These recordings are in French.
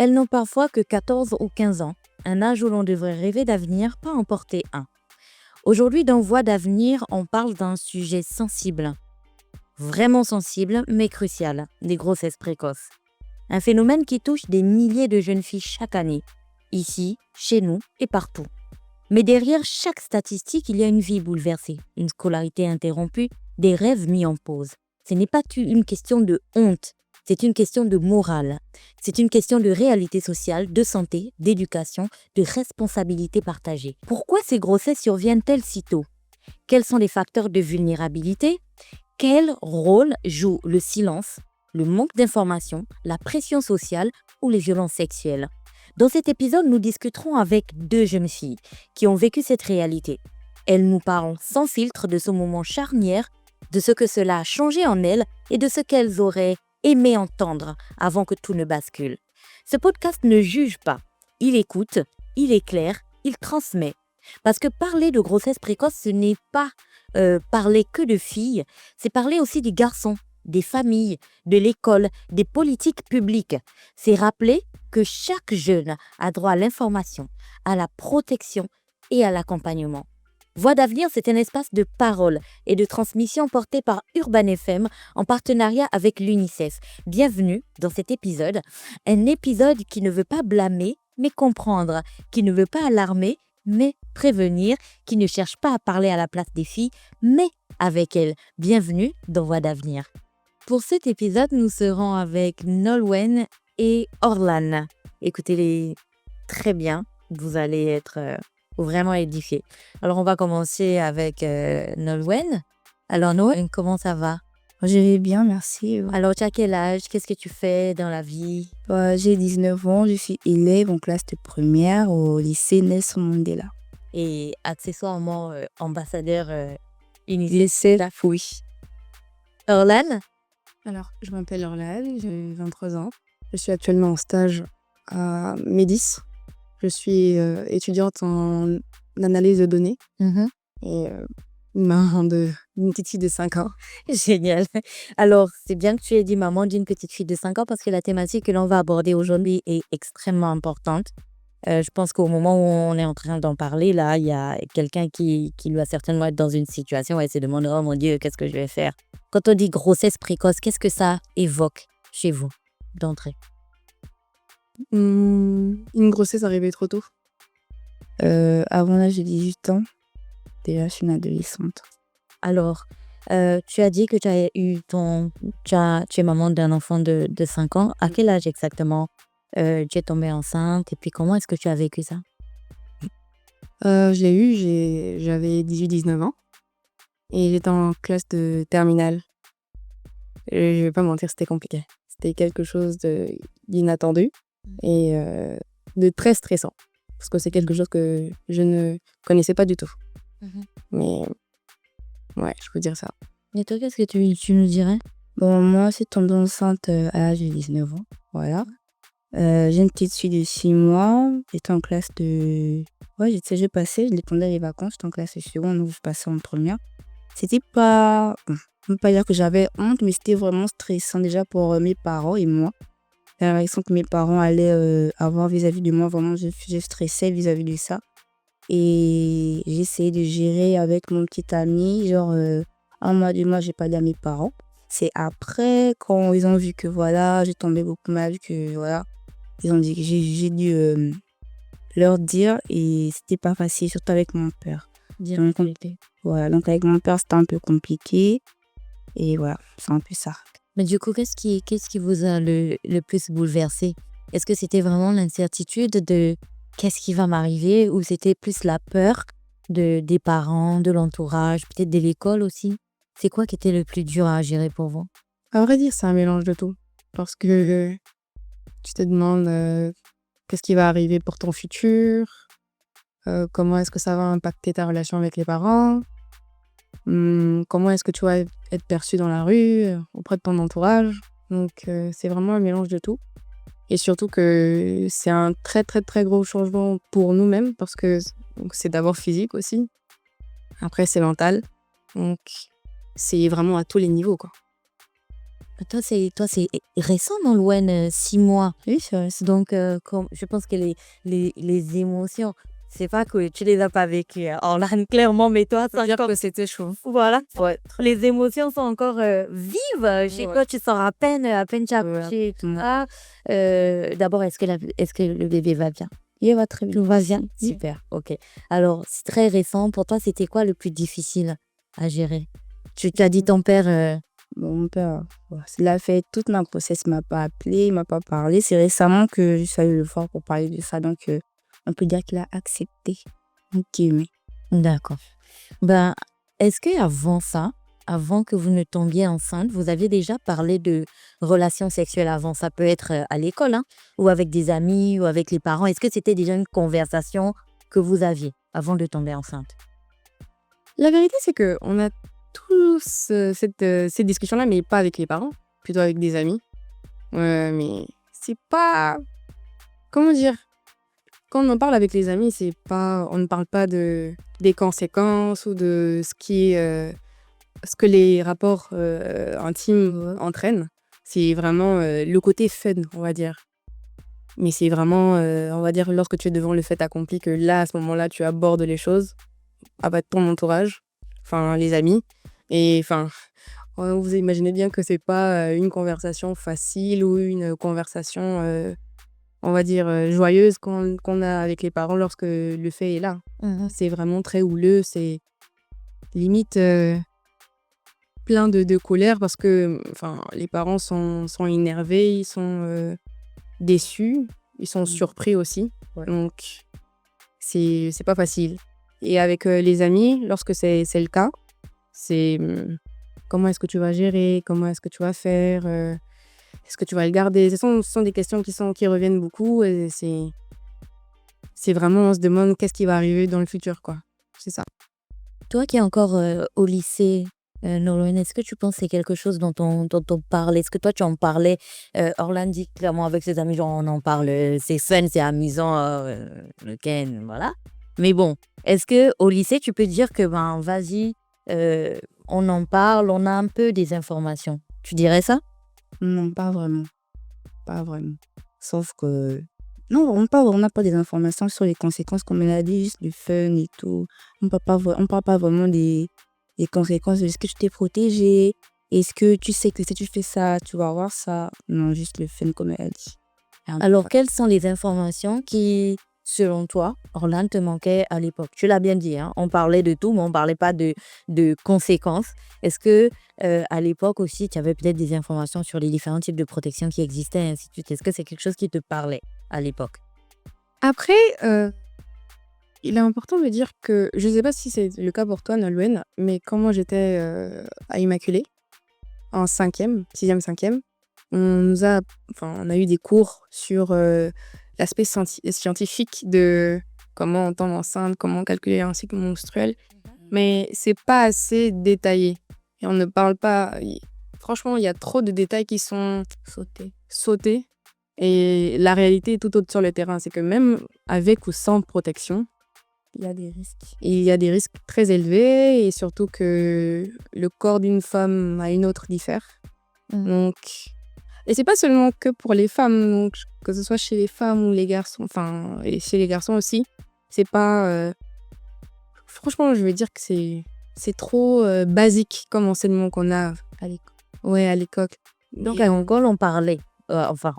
Elles n'ont parfois que 14 ou 15 ans, un âge où l'on devrait rêver d'avenir, pas en porter un. Aujourd'hui, dans Voix d'avenir, on parle d'un sujet sensible, vraiment sensible, mais crucial, des grossesses précoces. Un phénomène qui touche des milliers de jeunes filles chaque année, ici, chez nous et partout. Mais derrière chaque statistique, il y a une vie bouleversée, une scolarité interrompue, des rêves mis en pause. Ce n'est pas une question de honte, c'est une question de morale. C'est une question de réalité sociale, de santé, d'éducation, de responsabilité partagée. Pourquoi ces grossesses surviennent-elles si tôt? Quels sont les facteurs de vulnérabilité? Quel rôle joue le silence, le manque d'information, la pression sociale ou les violences sexuelles? Dans cet épisode, nous discuterons avec deux jeunes filles qui ont vécu cette réalité. Elles nous parlent sans filtre de ce moment charnière, de ce que cela a changé en elles et de ce qu'elles auraient aimé entendre avant que tout ne bascule. Ce podcast ne juge pas, il écoute, il éclaire, il transmet. Parce que parler de grossesse précoce, ce n'est pas parler que de filles, c'est parler aussi des garçons, des familles, de l'école, des politiques publiques. C'est rappeler que chaque jeune a droit à l'information, à la protection et à l'accompagnement. Voix d'avenir, c'est un espace de parole et de transmission porté par Urban FM en partenariat avec l'UNICEF. Bienvenue dans cet épisode, un épisode qui ne veut pas blâmer, mais comprendre, qui ne veut pas alarmer, mais prévenir, qui ne cherche pas à parler à la place des filles, mais avec elles. Bienvenue dans Voix d'avenir. Pour cet épisode, nous serons avec Nolwenn et Orlan. Écoutez-les très bien, vous allez être vraiment édifiés. Alors, on va commencer avec Nolwenn. Alors, Nolwenn, comment ça va? Je vais bien, merci. Alors, tu as quel âge? Qu'est-ce que tu fais dans la vie? J'ai 19 ans, je suis élève en classe de première au lycée Nelson Mandela. Et accessoirement ambassadeur UNICEF. Lycée oui. Orlan? Alors, je m'appelle Orlan, j'ai 23 ans. Je suis actuellement en stage à Médis. Je suis étudiante en analyse de données et maman d'une petite fille de 5 ans. Génial. Alors, c'est bien que tu aies dit maman d'une petite fille de 5 ans parce que la thématique que l'on va aborder aujourd'hui est extrêmement importante. Je pense qu'au moment où on est en train d'en parler, là, il y a quelqu'un qui doit certainement être dans une situation où elle se demande « Oh mon Dieu, qu'est-ce que je vais faire ?» Quand on dit grossesse précoce, qu'est-ce que ça évoque chez vous d'entrée? Une grossesse arrivée trop tôt. Avant l'âge de 18 ans, déjà je suis une adolescente. Alors, tu as dit que tu es maman d'un enfant de 5 ans. À quel âge exactement tu es tombée enceinte et puis comment est-ce que tu as vécu ça? Je l'ai eu, j'avais 18-19 ans et j'étais en classe de terminale. Et je vais pas mentir, c'était compliqué. C'était quelque chose d'inattendu et de très stressant parce que c'est quelque chose que je ne connaissais pas du tout. Mais ouais, je peux dire ça. Et toi, qu'est-ce que tu nous dirais? Bon, moi, je suis tombée enceinte à l'âge de 19 ans. Voilà. J'ai une petite fille de 6 mois. J'étais en classe de... Ouais, j'ai passé, je pendant les vacances, j'étais en classe de seconde, donc je passais en première. C'était pas... Bon, je ne peux pas dire que j'avais honte, mais c'était vraiment stressant déjà pour mes parents et moi. La réaction que mes parents allaient avoir vis-à-vis de moi, vraiment, je stressais vis-à-vis de ça. Et j'ai essayé de gérer avec mon petit ami, genre, un mois, 2 mois, j'ai parlé à mes parents. C'est après, quand ils ont vu que voilà, j'ai tombé beaucoup mal, que voilà, ils ont dit que j'ai dû leur dire et c'était pas facile, surtout avec mon père. Donc, voilà, donc avec mon père, c'était un peu compliqué. Et voilà, c'est un peu ça. Mais du coup, qu'est-ce qui vous a le plus bouleversé? Est-ce que c'était vraiment l'incertitude de qu'est-ce qui va m'arriver ou c'était plus la peur des parents, de l'entourage, peut-être de l'école aussi? C'est quoi qui était le plus dur à gérer pour vous? À vrai dire, c'est un mélange de tout. Parce que tu te demandes qu'est-ce qui va arriver pour ton futur, comment est-ce que ça va impacter ta relation avec les parents, comment est-ce que tu vas être perçu dans la rue, auprès de ton entourage. Donc, c'est vraiment un mélange de tout. Et surtout que c'est un très, très, très gros changement pour nous-mêmes parce que donc, c'est d'abord physique aussi. Après, c'est mental. Donc, c'est vraiment à tous les niveaux, quoi. Toi, c'est récent, non, Louane, 6 mois. Oui, c'est vrai. Donc, je pense que les émotions, c'est pas que tu les as pas vécues, hein, Orlan, clairement, mais toi, Ça veut c'est dire encore, que c'était chaud. voilà, Ouais. les émotions sont encore vives. Chez Ouais. toi, tu sors à peine tu as Ouais. accouché et tout Mm. ça. D'abord, est-ce que le bébé va bien? Il va très bien. Tout va bien? Oui. Super, ok. Alors, c'est très récent. Pour toi, c'était quoi le plus difficile à gérer? Tu as dit ton père. Bon, mon père, il a fait toute ma grossesse, il m'a pas appelé, il m'a pas parlé. C'est récemment que j'ai fallu le voir pour parler de ça. Donc, on peut dire qu'il a accepté. Ok, mais D'accord. Ben, est-ce que avant que vous ne tombiez enceinte, vous aviez déjà parlé de relations sexuelles avant? Ça peut être à l'école, hein, ou avec des amis, ou avec les parents. Est-ce que c'était déjà une conversation que vous aviez avant de tomber enceinte? La vérité, c'est qu'on a tous cette discussion-là, mais pas avec les parents, plutôt avec des amis. Mais c'est pas. Comment dire? Quand on en parle avec les amis, c'est pas, on ne parle pas des conséquences ou de ce que les rapports intimes entraînent. C'est vraiment le côté fun, on va dire. Mais c'est vraiment, on va dire, lorsque tu es devant le fait accompli, que là, à ce moment-là, tu abordes les choses avec ton entourage, enfin les amis. Et enfin, vous imaginez bien que c'est pas une conversation facile ou une conversation, on va dire, joyeuse qu'on a avec les parents lorsque le fait est là. C'est vraiment très houleux, c'est limite plein de colère parce que les parents sont énervés, ils sont déçus, ils sont surpris aussi. Ouais. Donc, c'est pas facile. Et avec les amis, lorsque c'est le cas, c'est comment est-ce que tu vas gérer, comment est-ce que tu vas faire, est-ce que tu vas le garder? Ce sont des questions qui reviennent beaucoup et c'est vraiment, on se demande qu'est-ce qui va arriver dans le futur, quoi. C'est ça. Toi qui es encore au lycée, Nolwenn, est-ce que tu penses que c'est quelque chose dont on parle? Est-ce que toi, tu en parlais? Orlan dit clairement avec ses amis, genre, on en parle, c'est fun, c'est amusant, le Ken, voilà. Mais bon, est-ce que au lycée, tu peux dire que, ben, vas-y, on en parle, on a un peu des informations? Tu dirais ça? non, pas vraiment. Pas vraiment. Sauf que. Non, on n'a pas des informations sur les conséquences, comme elle a dit, juste le fun et tout. On parle pas vraiment des conséquences. Est-ce que tu t'es protégé? Est-ce que tu sais que si tu fais ça, tu vas avoir ça? Non, juste le fun, comme elle a dit. Alors, quelles sont les informations qui, selon toi, Orlan, te manquaient à l'époque? Tu l'as bien dit, hein, on parlait de tout, mais on parlait pas de conséquences. Est-ce que à l'époque aussi, tu avais peut-être des informations sur les différents types de protection qui existaient, et ainsi de suite? Est-ce que c'est quelque chose qui te parlait à l'époque? Après, il est important de dire que, je sais pas si c'est le cas pour toi, Nolwenn, mais quand moi j'étais à Immaculée, en 5e, 6e, 5e, on a eu des cours sur l'aspect scientifique de comment on tombe enceinte, comment calculer un cycle menstruel, mais c'est pas assez détaillé. Et on ne parle pas. Franchement, il y a trop de détails qui sont sautés. Et la réalité est tout autre sur le terrain. C'est que même avec ou sans protection, Il y a des risques. il y a des risques très élevés et surtout que le corps d'une femme à une autre diffère. Donc, et c'est pas seulement que pour les femmes, donc que ce soit chez les femmes ou les garçons, et chez les garçons aussi, c'est pas. Franchement, je vais dire que c'est trop basique comme enseignement qu'on a À l'école. ouais, à l'école. Donc, à l'école, on parlait.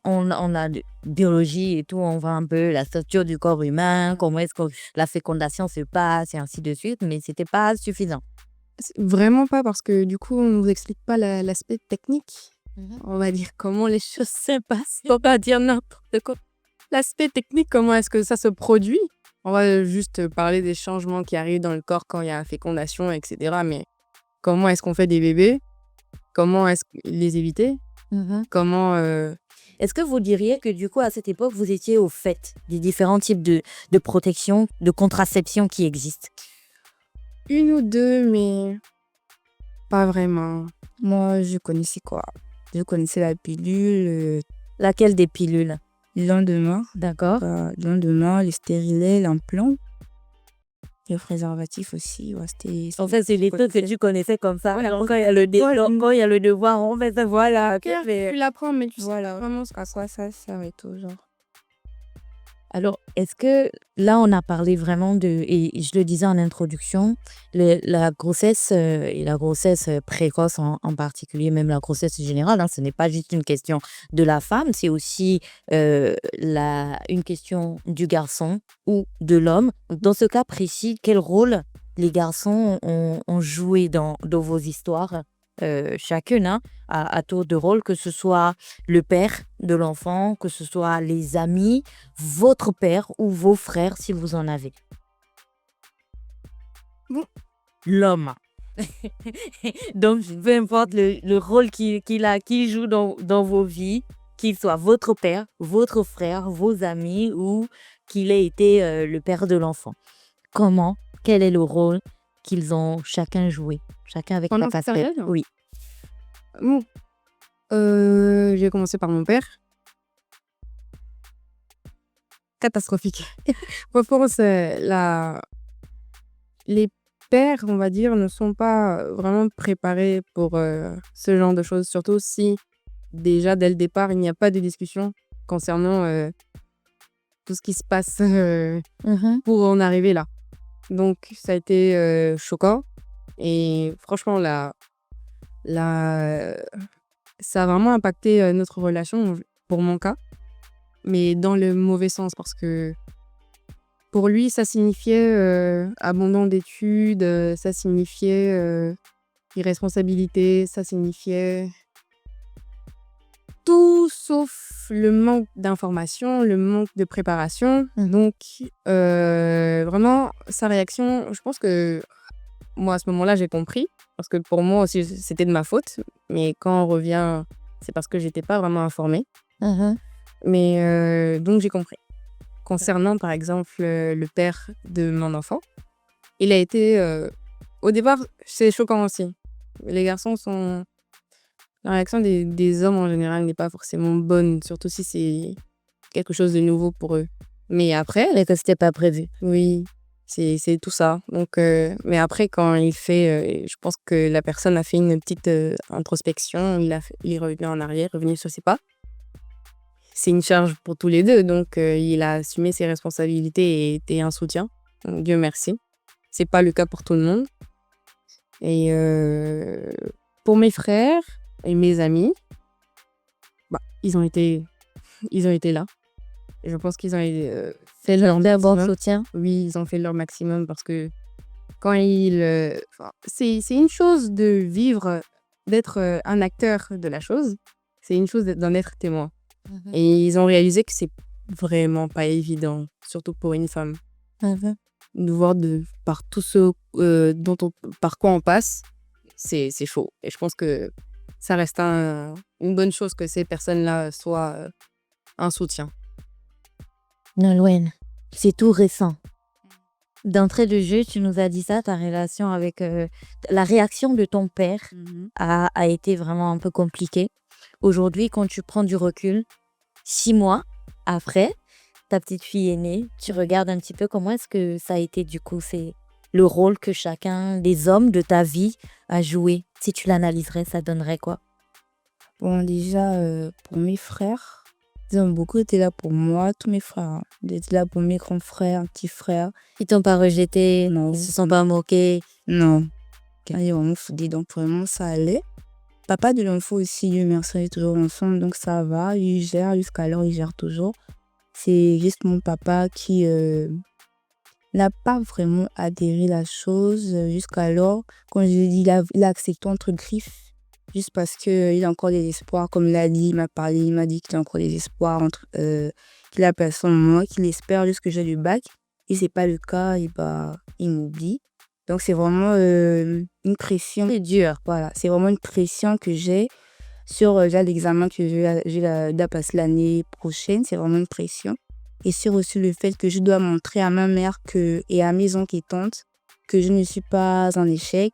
On a de biologie et tout, on voit un peu la structure du corps humain, comment est-ce que la fécondation se passe, et ainsi de suite, mais c'était pas suffisant. Vraiment pas parce que du coup, on nous explique pas l'aspect technique. On va dire comment les choses se passent. Faut pas dire n'importe quoi. L'aspect technique, comment est-ce que ça se produit? On va juste parler des changements qui arrivent dans le corps quand il y a fécondation, etc. Mais comment est-ce qu'on fait des bébés? Comment est-ce que les éviter? Comment Est-ce que vous diriez que du coup, à cette époque, vous étiez au fait des différents types de protection, de contraception qui existent? une ou deux, mais pas vraiment. Moi, je connaissais quoi? Je connaissais la pilule, Laquelle des pilules? le lendemain. D'accord. Le lendemain, le stérilet, l'implant. Le préservatif aussi, ouais, En fait, c'est les trucs que tu connaissais comme ça. Voilà. Alors, quand il y a le Voilà. quand il y a le devoir, on fait ça. Voilà. ok, Tu mais- l'apprends, mais tu sais voilà. vraiment ce À quoi ça sert et tout, genre. Alors, est-ce que là, on a parlé vraiment et je le disais en introduction, la grossesse et la grossesse précoce en particulier, même la grossesse générale, hein, ce n'est pas juste une question de la femme, c'est aussi une question du garçon ou de l'homme. Dans ce cas précis, quel rôle les garçons ont joué dans vos histoires, chacune, hein, à tour de rôle, que ce soit le père de l'enfant, que ce soit les amis, votre père ou vos frères si vous en avez. Bon. L'homme. Donc, peu importe le rôle qu'il joue dans vos vies, qu'il soit votre père, votre frère, vos amis ou qu'il ait été le père de l'enfant. Quel est le rôle qu'ils ont chacun joué? Chacun avec Pendant sa cette casquette. période? Oui. Bon. Je vais commencer par mon père. Catastrophique. Moi, je pense les pères, on va dire, ne sont pas vraiment préparés pour ce genre de choses. Surtout si, déjà, dès le départ, il n'y a pas de discussion concernant tout ce qui se passe pour en arriver là. Donc, ça a été choquant. Et franchement, ça a vraiment impacté notre relation, pour mon cas. Mais dans le mauvais sens, parce que pour lui, ça signifiait abandon d'études, ça signifiait irresponsabilité, ça signifiait tout sauf le manque d'information, le manque de préparation. Donc, vraiment, sa réaction, je pense que moi, à ce moment-là, j'ai compris. Parce que pour moi aussi, c'était de ma faute. Mais quand on revient, c'est parce que j'étais pas vraiment informée. Mais donc, j'ai compris. Concernant, par exemple, le père de mon enfant, il a été... au départ, c'est choquant aussi. Les garçons sont... La réaction des hommes, en général, n'est pas forcément bonne. Surtout si c'est quelque chose de nouveau pour eux. Mais après... Mais que c'était pas prévu. Oui, c'est tout ça. Donc, mais après, quand il fait... je pense que la personne a fait une petite introspection. Il est revenu en arrière, revenu sur ses pas. C'est une charge pour tous les deux. Donc, il a assumé ses responsabilités et était un soutien. Donc, Dieu merci. C'est pas le cas pour tout le monde. Et pour mes frères et mes amis, bah, ils ont été là. Et je pense qu'ils ont fait leur maximum. Soutien. Oui, ils ont fait leur maximum parce que quand c'est une chose de vivre, d'être un acteur de la chose. C'est une chose d'en être témoin. Et ils ont réalisé que c'est vraiment pas évident, surtout pour une femme. De voir par tout ce par quoi on passe, c'est chaud. Et je pense que ça reste une bonne chose que ces personnes-là soient un soutien. Nolwenn, c'est tout récent. D'entrée de jeu, tu nous as dit ça, ta relation avec... la réaction de ton père a été vraiment un peu compliquée. Aujourd'hui, quand tu prends du recul, 6 mois après, ta petite fille est née, tu regardes un petit peu comment est-ce que ça a été du coup, c'est le rôle que chacun des hommes de ta vie a joué. Si tu l'analyserais, ça donnerait quoi? Bon, déjà, pour mes frères, ils ont beaucoup été là pour moi, tous mes frères. Hein. Ils étaient là pour mes grands frères, petits frères. Ils t'ont pas rejeté, Non. ils se sont pas moqués. Non. Ils ont vraiment foudé, donc vraiment, ça allait. Papa de l'enfant aussi, Dieu merci, on est toujours ensemble, donc ça va. Il gère, jusqu'alors, il gère toujours. C'est juste mon papa qui n'a pas vraiment adhéré la chose jusqu'alors. Quand je dis, il a accepté entre griffes, juste parce qu'il a encore des espoirs. Comme il a dit, il m'a parlé, il m'a dit qu'il a encore des espoirs, qu'il a personne moi, qu'il espère juste que j'ai le bac. Et c'est pas le cas, et bah, il m'oublie. Donc c'est vraiment une pression. C'est dur. Voilà, c'est vraiment une pression que j'ai sur déjà l'examen que je dois passer l'année prochaine. C'est vraiment une pression. Et sur aussi le fait que je dois montrer à ma mère et à mes oncles et tantes que je ne suis pas en échec,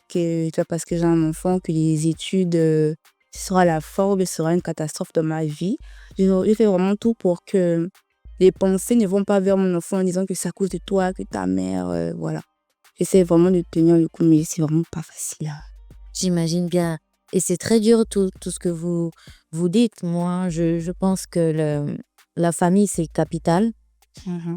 parce que j'ai un enfant, que les études, ce sera la forme, ce sera une catastrophe dans ma vie. Je fais vraiment tout pour que les pensées ne vont pas vers mon enfant en disant que c'est à cause de toi, que ta mère, voilà. J'essaie vraiment de tenir le coup, mais c'est vraiment pas facile. J'imagine bien. Et c'est très dur tout ce que vous dites. Moi, je pense que la famille, c'est capital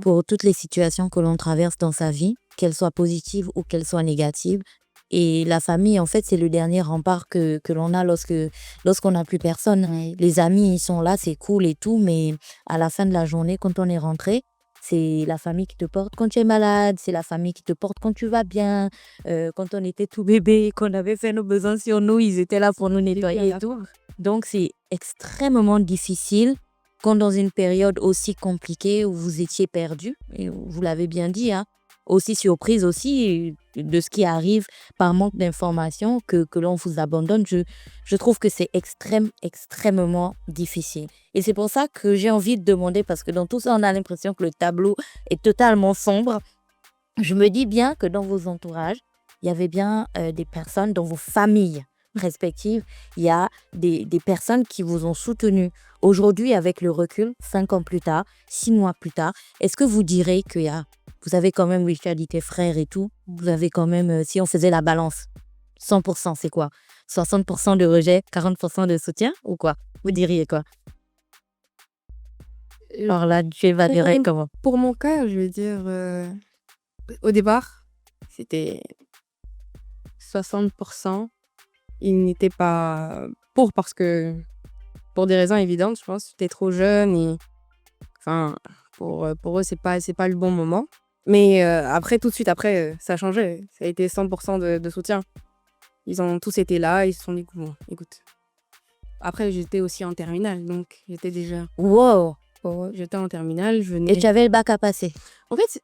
pour toutes les situations que l'on traverse dans sa vie, qu'elles soient positives ou qu'elles soient négatives. Et la famille, en fait, c'est le dernier rempart que l'on a lorsqu'on n'a plus personne. Ouais. Les amis, ils sont là, c'est cool et tout, mais à la fin de la journée, quand on est rentré, c'est la famille qui te porte quand tu es malade, c'est la famille qui te porte quand tu vas bien. Quand on était tout bébé, qu'on avait fait nos besoins sur nous, ils étaient là pour nous nettoyer et tout. Donc, c'est extrêmement difficile quand dans une période aussi compliquée où vous étiez perdu, et vous l'avez bien dit, hein, aussi surprise aussi de ce qui arrive par manque d'informations que l'on vous abandonne. Je trouve que c'est extrêmement difficile. Et c'est pour ça que j'ai envie de demander, parce que dans tout ça, on a l'impression que le tableau est totalement sombre. Je me dis bien que dans vos entourages, il y avait bien des personnes, dans vos familles respectives, il y a des personnes qui vous ont soutenu. Aujourd'hui, avec le recul, 5 ans plus tard, 6 mois plus tard, est-ce que vous direz que vous avez quand même, Richard dit tes frères et tout, vous avez quand même, si on faisait la balance, 100%, c'est quoi? 60% de rejet, 40% de soutien ou quoi? Vous diriez quoi? Alors là, tu évaluerais comment? Pour mon cas, je veux dire, au départ, c'était 60%. Ils n'étaient pas parce que, pour des raisons évidentes, je pense, j'étais trop jeune et, enfin, pour eux, c'est pas le bon moment. Mais après, tout de suite après, ça a changé. Ça a été 100% de soutien. Ils ont tous été là, ils se sont dit, bon, écoute. Après, j'étais aussi en terminale, donc j'étais déjà. Wow! J'étais en terminale, je Et venais. tu avais le bac à passer? En fait,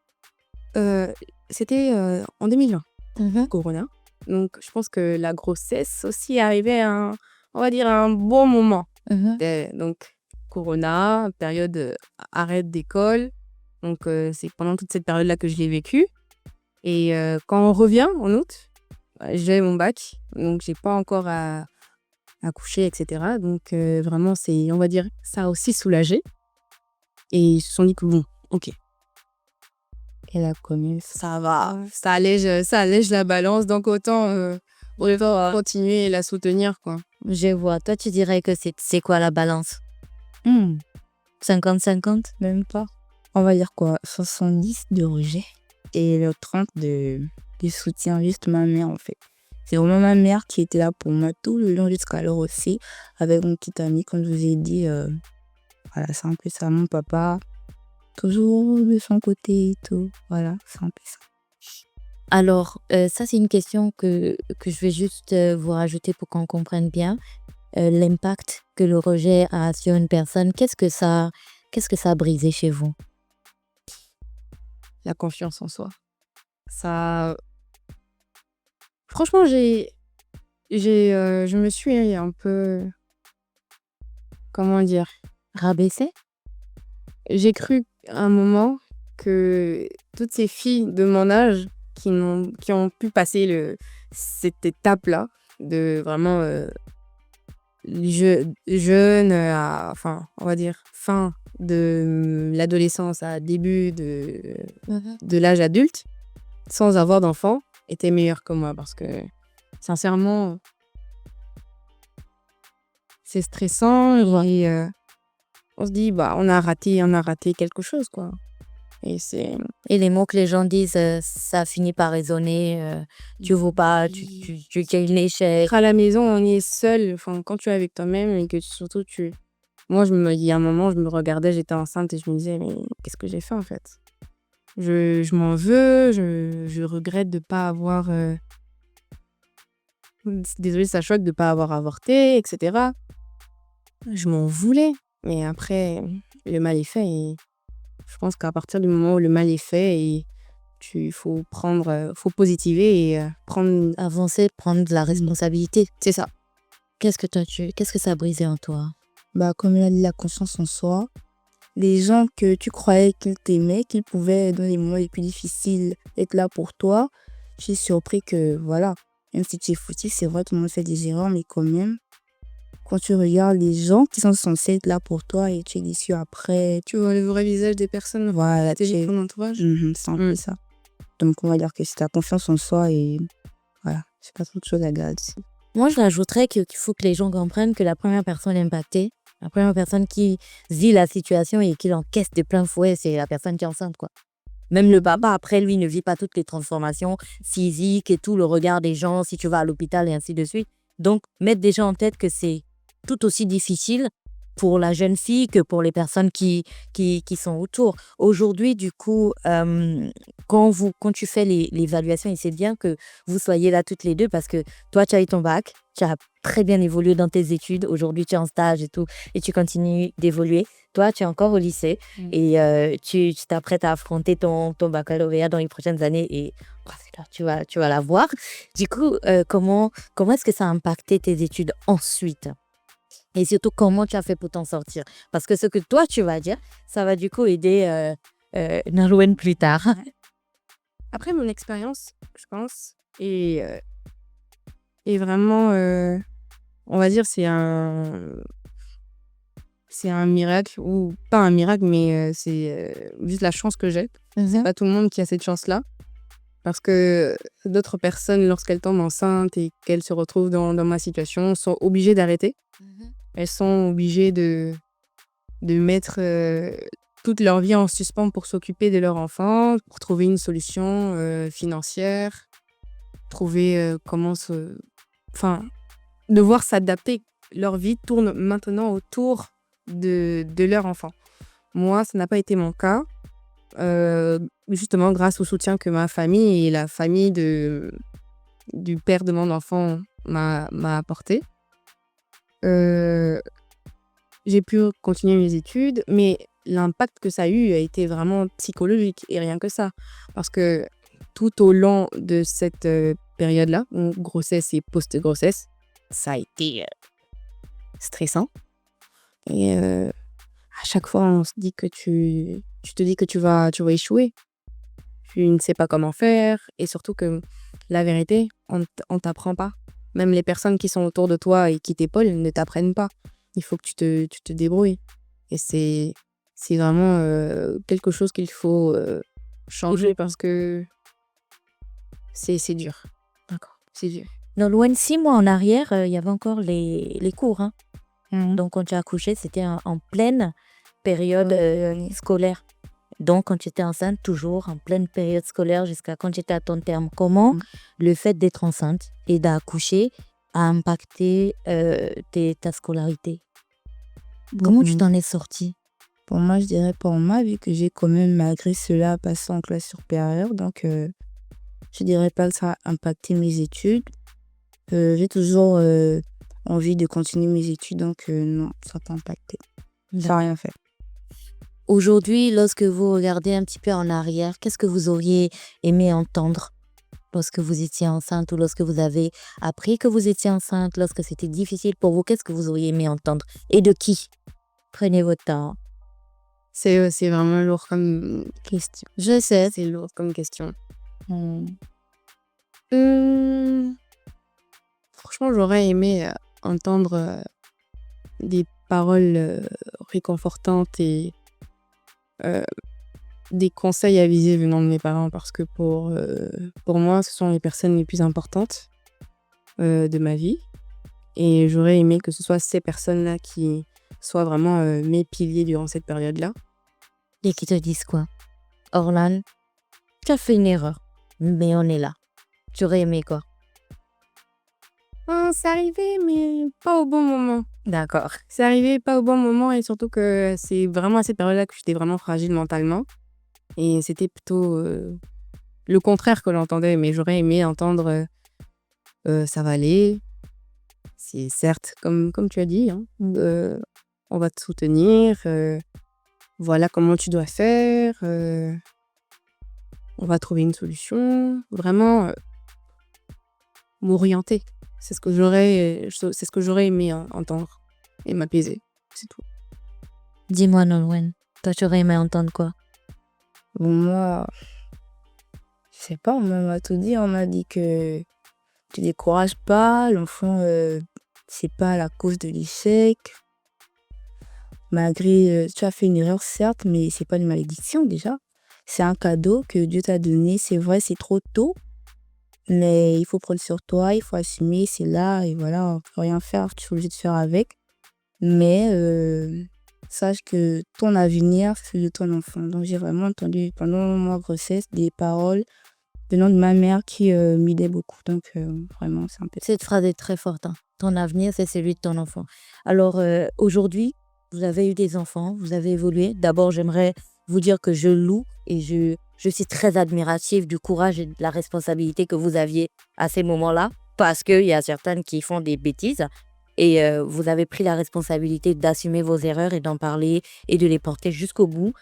c'était en 2020, Mhm. Corona. Donc, je pense que la grossesse aussi est arrivée à on va dire, à un bon moment. Mhm. Donc, Corona, période arrêt d'école. Donc, c'est pendant toute cette période-là que je l'ai vécu. Et quand on revient en août, j'ai mon bac. Donc, j'ai pas encore à coucher, etc. Donc, vraiment, on va dire, ça a aussi soulagé. Et ils se sont dit que bon, ok, Et la commune, ça va, ça allège la balance. Donc, autant continuer et la soutenir, quoi. Je vois. Toi, tu dirais que c'est quoi la balance? 50-50? même pas. On va dire quoi, 70 de rejet et le 30 de soutien, juste ma mère en fait. C'est vraiment ma mère qui était là pour moi tout le long jusqu'à l'heure aussi, avec mon petit ami, comme je vous ai dit. Voilà, c'est un peu ça. Mon papa, toujours de son côté et tout. Voilà, c'est un peu ça. Alors, ça, c'est une question que je vais juste vous rajouter pour qu'on comprenne bien. L'impact que le rejet a sur une personne, qu'est-ce que ça a brisé chez vous? La confiance en soi. Ça. Franchement, je me suis un peu. Comment dire? Rabaissé? J'ai cru à un moment que toutes ces filles de mon âge qui ont pu passer cette étape-là de vraiment jeune enfin, on va dire fin de l'adolescence à début de l'âge adulte, sans avoir d'enfant, étaient meilleures que moi. Parce que, sincèrement, c'est stressant et on se dit, bah, on a raté quelque chose, quoi. Et c'est. Et les mots que les gens disent, ça finit par résonner. Tu vaux pas, tu es une échec. À la maison, on est seul. Enfin, quand tu es avec toi-même et que surtout tu. Moi, il y a un moment, je me regardais, j'étais enceinte et je me disais, mais qu'est-ce que j'ai fait en fait? Je m'en veux, je regrette de pas avoir. Désolée, ça choque de pas avoir avorté, etc. Je m'en voulais. Mais après, le mal est fait. Et je pense qu'à partir du moment où le mal est fait, il faut positiver et prendre. Avancer, prendre de la responsabilité. C'est ça. Qu'est-ce que ça a brisé en toi? Bah, comme il a dit, la confiance en soi. Les gens que tu croyais qu'ils t'aimaient, qu'ils pouvaient, dans les moments les plus difficiles, être là pour toi, je suis surpris que, voilà, même si tu es fautif, c'est vrai, tout le monde fait des erreurs, mais quand même, quand tu regardes les gens qui sont censés être là pour toi et tu es déçu après, Tu vois le vrai visage des personnes. voilà, Ton entourage. C'est un peu ça. Donc, on va dire que c'est ta confiance en soi et voilà, c'est pas trop de choses à garder dessus. Moi, je rajouterais qu'il faut que les gens comprennent que la première personne impactée, la première personne qui vit la situation et qui l'encaisse de plein fouet, c'est la personne qui est enceinte, quoi. Même le papa, après, lui, ne vit pas toutes les transformations physiques et tout, le regard des gens, si tu vas à l'hôpital et ainsi de suite. Donc, mettre déjà en tête que c'est tout aussi difficile pour la jeune fille que pour les personnes qui sont autour. Aujourd'hui, du coup, quand tu fais l'évaluation, et c'est bien que vous soyez là toutes les deux parce que toi, tu as eu ton bac, tu as très bien évolué dans tes études. Aujourd'hui, tu es en stage et tout, et tu continues d'évoluer. Toi, tu es encore au lycée et tu t'apprêtes à affronter ton baccalauréat dans les prochaines années et tu vas l'avoir. Du coup, comment est-ce que ça a impacté tes études ensuite? Et surtout, comment tu as fait pour t'en sortir? Parce que ce que toi, tu vas dire, ça va du coup aider Nolwenn plus tard. Après, mon expérience, je pense, est vraiment, on va dire, c'est un miracle, ou pas un miracle, mais c'est juste la chance que j'ai. C'est pas tout le monde qui a cette chance-là. Parce que d'autres personnes, lorsqu'elles tombent enceintes et qu'elles se retrouvent dans ma situation, sont obligées d'arrêter. Elles sont obligées de mettre toute leur vie en suspens pour s'occuper de leur enfant, pour trouver une solution financière, trouver enfin, devoir s'adapter. Leur vie tourne maintenant autour de leur enfant. Moi, ça n'a pas été mon cas. Justement, grâce au soutien que ma famille et la famille du père de mon enfant m'a apporté. J'ai pu continuer mes études, mais l'impact que ça a eu a été vraiment psychologique et rien que ça. Parce que tout au long de cette période-là, grossesse et post-grossesse, ça a été stressant. Et à chaque fois, on se dit que tu te dis que tu vas échouer. Tu ne sais pas comment faire et surtout que la vérité, on t'apprend pas. Même les personnes qui sont autour de toi et qui t'épaulent ne t'apprennent pas. Il faut que tu te débrouilles. Et c'est vraiment quelque chose qu'il faut changer parce que c'est dur. D'accord. C'est dur. Nolwenn, 6 mois en arrière, il y avait encore les cours. Hein. Donc, quand tu as accouché, c'était en pleine période scolaire. Donc, quand tu étais enceinte, toujours en pleine période scolaire jusqu'à quand tu étais à ton terme. Comment le fait d'être enceinte et d'accoucher a impacté ta scolarité? Comment tu t'en es sortie? Pour moi, je dirais pour moi, vu que j'ai quand même, malgré cela, passé en classe supérieure, donc je dirais pas que ça a impacté mes études. J'ai toujours envie de continuer mes études, donc non, ça n'a pas impacté. Ça n'a rien fait. Aujourd'hui, lorsque vous regardez un petit peu en arrière, qu'est-ce que vous auriez aimé entendre lorsque vous étiez enceinte ou lorsque vous avez appris que vous étiez enceinte, lorsque c'était difficile pour vous, qu'est-ce que vous auriez aimé entendre? Et de qui? Prenez votre temps. C'est vraiment lourd comme question. Je sais. C'est lourd comme question. Franchement, j'aurais aimé entendre des paroles réconfortantes et des conseils avisés venant de mes parents parce que pour moi, ce sont les personnes les plus importantes de ma vie. Et j'aurais aimé que ce soit ces personnes-là qui soient vraiment mes piliers durant cette période-là. Et qui te disent quoi? Orlan, tu as fait une erreur, mais on est là. Tu aurais aimé quoi? C'est arrivé, mais pas au bon moment. D'accord. C'est arrivé pas au bon moment et surtout que c'est vraiment à cette période-là que j'étais vraiment fragile mentalement. Et c'était plutôt le contraire que j'entendais, mais j'aurais aimé entendre ça va aller. C'est certes, comme tu as dit, hein, on va te soutenir. Voilà comment tu dois faire. On va trouver une solution. Vraiment m'orienter. C'est ce que j'aurais aimé entendre et m'apaiser. C'est tout. Dis-moi, Nolwenn, toi, tu aurais aimé entendre quoi? Bon, moi, je sais pas, on m'a tout dit. On m'a dit que tu décourages pas, l'enfant, c'est pas la cause de l'échec. Malgré, tu as fait une erreur, certes, mais c'est pas une malédiction déjà. c'est un cadeau que Dieu t'a donné. C'est vrai, c'est trop tôt, mais il faut prendre sur toi, il faut assumer, c'est là, et voilà, on peut rien faire, tu es obligé de faire avec. Mais sache que ton avenir, c'est celui de ton enfant. Donc, j'ai vraiment entendu pendant ma grossesse des paroles venant de ma mère qui m'aidaient beaucoup. Donc, vraiment, c'est un peu. Cette phrase est très forte, hein. Ton avenir, c'est celui de ton enfant. Alors, aujourd'hui, vous avez eu des enfants, vous avez évolué. D'abord, j'aimerais vous dire que je loue et je suis très admirative du courage et de la responsabilité que vous aviez à ces moments-là, parce qu'il y a certaines qui font des bêtises et vous avez pris la responsabilité d'assumer vos erreurs et d'en parler et de les porter jusqu'au bout.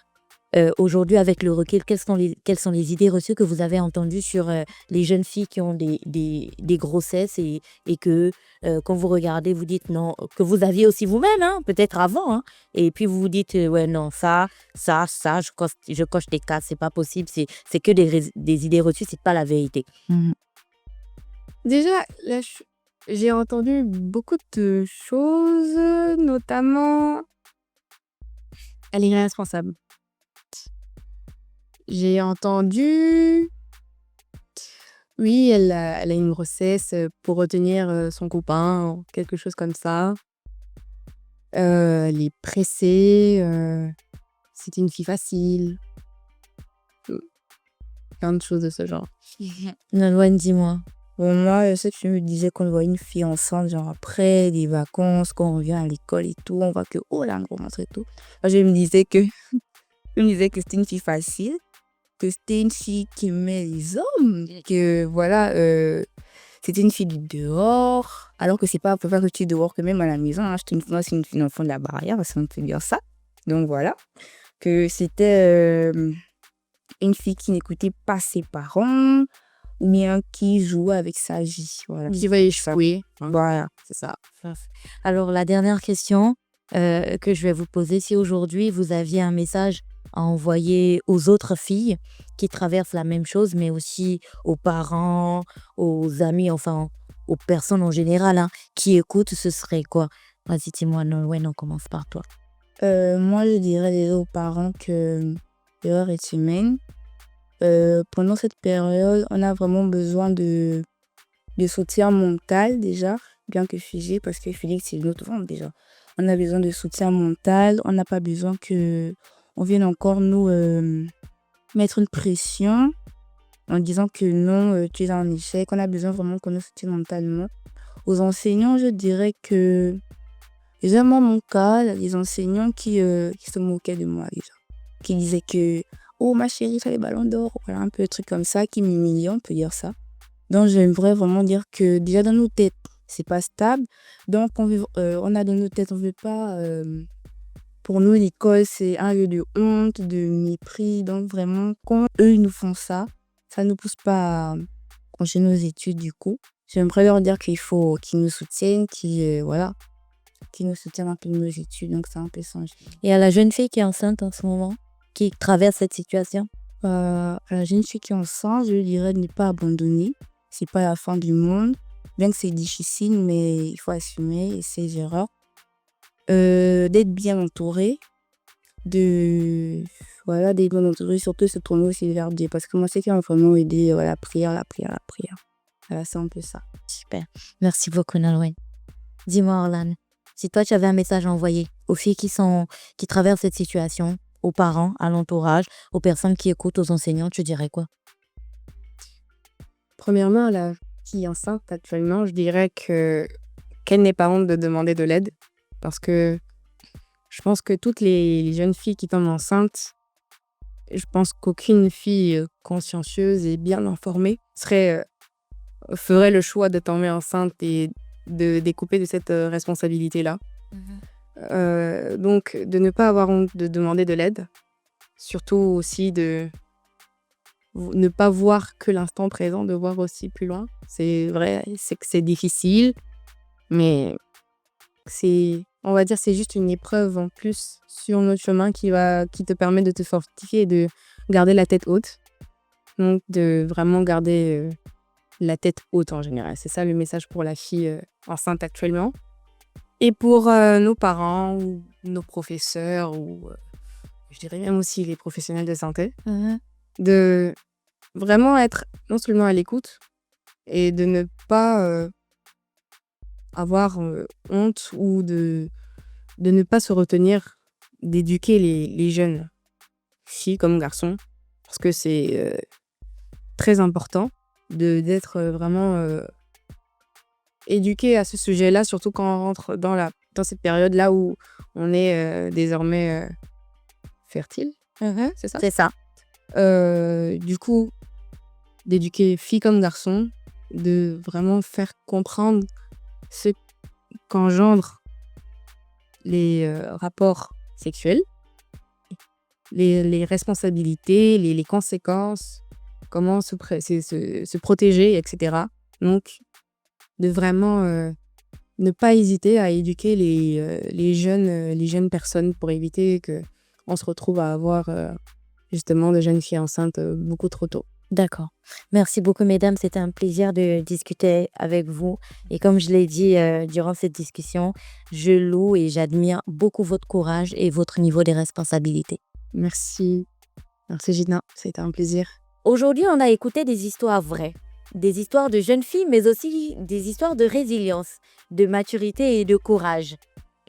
Aujourd'hui, avec le recul, quelles sont les idées reçues que vous avez entendues sur les jeunes filles qui ont des grossesses et que quand vous regardez, vous dites non, que vous aviez aussi vous-même, hein, peut-être avant, hein, et puis vous vous dites ouais, non, ça, je coche des cases, c'est pas possible, c'est que des idées reçues, c'est pas la vérité. Déjà, là, j'ai entendu beaucoup de choses, notamment elle est irresponsable. J'ai entendu, oui, elle a une grossesse pour retenir son copain, quelque chose comme ça. Elle est pressée, c'était une fille facile. Plein de choses de ce genre. Nolwenn, dis-moi. Bon, moi, je sais que tu me disais qu'on voit une fille enceinte, genre après des vacances, quand on revient à l'école et tout, on voit que, oh là, on rentre et tout. Moi, je me disais que c'était une fille facile, que c'était une fille qui aimait les hommes, que voilà, c'était une fille du dehors, alors que c'est pas à peu près que tu es dehors que même à la maison. Hein. Moi, c'est une fille enfant de la barrière, si on peut dire ça. Donc voilà, que c'était une fille qui n'écoutait pas ses parents, ou bien qui jouait avec sa vie. Voilà. Qui va échouer. Voilà. C'est ça. Alors, la dernière question que je vais vous poser, si aujourd'hui vous aviez un message à envoyer aux autres filles qui traversent la même chose, mais aussi aux parents, aux amis, enfin aux personnes en général qui écoutent, ce serait quoi? Vas-y, dis-moi, Nolwenn, on commence par toi. Moi, je dirais déjà aux parents que l'erreur est humaine. Pendant cette période, on a vraiment besoin de soutien mental déjà, bien que physique, parce que physique, c'est une autre forme déjà. On a besoin de soutien mental, on n'a pas besoin que on vienne encore nous mettre une pression en disant que non, tu es un échec. On a besoin vraiment qu'on nous soutienne mentalement. Aux enseignants, je dirais que, déjà moi, mon cas, les enseignants qui se moquaient de moi déjà, qui disaient que oh ma chérie, tu as les ballons d'or, voilà, un peu de trucs comme ça, qui m'humilient, on peut dire ça. Donc j'aimerais vraiment dire que déjà dans nos têtes, c'est pas stable. Donc on a dans nos têtes, on veut pas. Pour nous, l'école, c'est un lieu de honte, de mépris. Donc vraiment, quand eux, ils nous font ça, ça nous pousse pas à continuer nos études du coup. J'aimerais leur dire qu'il faut qu'ils nous soutiennent, voilà, qu'ils nous soutiennent un peu de nos études. Donc c'est un peu ça. Et à la jeune fille qui est enceinte en ce moment, qui traverse cette situation? À la jeune fille qui est enceinte, je dirais de ne pas abandonner. C'est pas la fin du monde. Bien que c'est difficile, mais il faut assumer ses erreurs. D'être bien entouré. D'être bien entouré, surtout se tourner aussi vers Dieu. Parce que moi, c'est qui m'a vraiment aidé, la prière, la prière, la prière. Voilà, c'est un peu ça. Super. Merci beaucoup, Nolwenn. Dis-moi, Orlan, si toi, tu avais un message à envoyer aux filles qui traversent cette situation, aux parents, à l'entourage, aux personnes qui écoutent, aux enseignants, tu dirais quoi? Premièrement, la fille enceinte actuellement, je dirais qu'elle n'est pas honte de demander de l'aide. Parce que je pense que toutes les jeunes filles qui tombent enceintes, je pense qu'aucune fille consciencieuse et bien informée ferait le choix de tomber enceinte et de découper de cette responsabilité-là. Donc, de ne pas avoir honte de demander de l'aide. Surtout aussi de ne pas voir que l'instant présent, de voir aussi plus loin. C'est vrai, c'est que c'est difficile, mais on va dire, c'est juste une épreuve en plus sur notre chemin qui te permet de te fortifier et de garder la tête haute. Donc, de vraiment garder la tête haute en général. C'est ça le message pour la fille enceinte actuellement. Et pour nos parents ou nos professeurs ou je dirais même aussi les professionnels de santé, de vraiment être non seulement à l'écoute et de ne pas avoir honte ou de ne pas se retenir d'éduquer les jeunes, filles comme garçons, parce que c'est très important d'être vraiment éduqué à ce sujet-là, surtout quand on rentre dans cette période-là où on est désormais fertile, c'est ça? C'est ça. Du coup, d'éduquer filles comme garçons, de vraiment faire comprendre ce qu'engendrent les rapports sexuels, les responsabilités, les conséquences, comment se protéger, etc. Donc, de vraiment ne pas hésiter à éduquer les jeunes personnes pour éviter qu'on se retrouve à avoir justement de jeunes filles enceintes beaucoup trop tôt. D'accord. Merci beaucoup, mesdames. C'était un plaisir de discuter avec vous. Et comme je l'ai dit durant cette discussion, je loue et j'admire beaucoup votre courage et votre niveau de responsabilité. Merci. Merci Gina, c'était un plaisir. Aujourd'hui, on a écouté des histoires vraies, des histoires de jeunes filles, mais aussi des histoires de résilience, de maturité et de courage.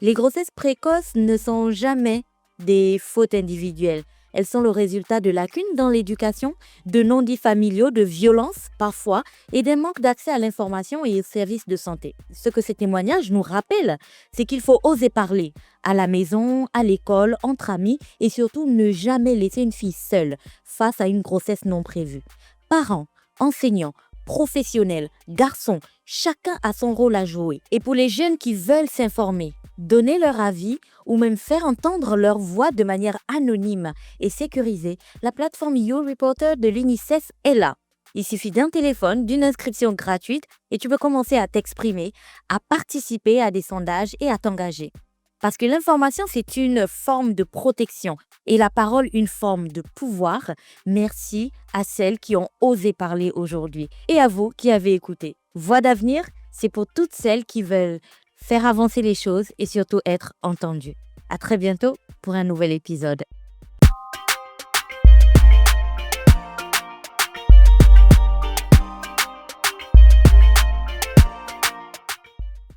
Les grossesses précoces ne sont jamais des fautes individuelles. Elles sont le résultat de lacunes dans l'éducation, de non-dits familiaux, de violences parfois et d'un manque d'accès à l'information et aux services de santé. Ce que ces témoignages nous rappellent, c'est qu'il faut oser parler à la maison, à l'école, entre amis et surtout ne jamais laisser une fille seule face à une grossesse non prévue. Parents, enseignants, professionnels, garçons, chacun a son rôle à jouer. Et pour les jeunes qui veulent s'informer, donner leur avis ou même faire entendre leur voix de manière anonyme et sécurisée, la plateforme YouReporter de l'UNICEF est là. Il suffit d'un téléphone, d'une inscription gratuite et tu peux commencer à t'exprimer, à participer à des sondages et à t'engager. Parce que l'information, c'est une forme de protection et la parole, une forme de pouvoir. Merci à celles qui ont osé parler aujourd'hui et à vous qui avez écouté. Voix d'avenir, c'est pour toutes celles qui veulent faire avancer les choses et surtout être entendues. À très bientôt pour un nouvel épisode.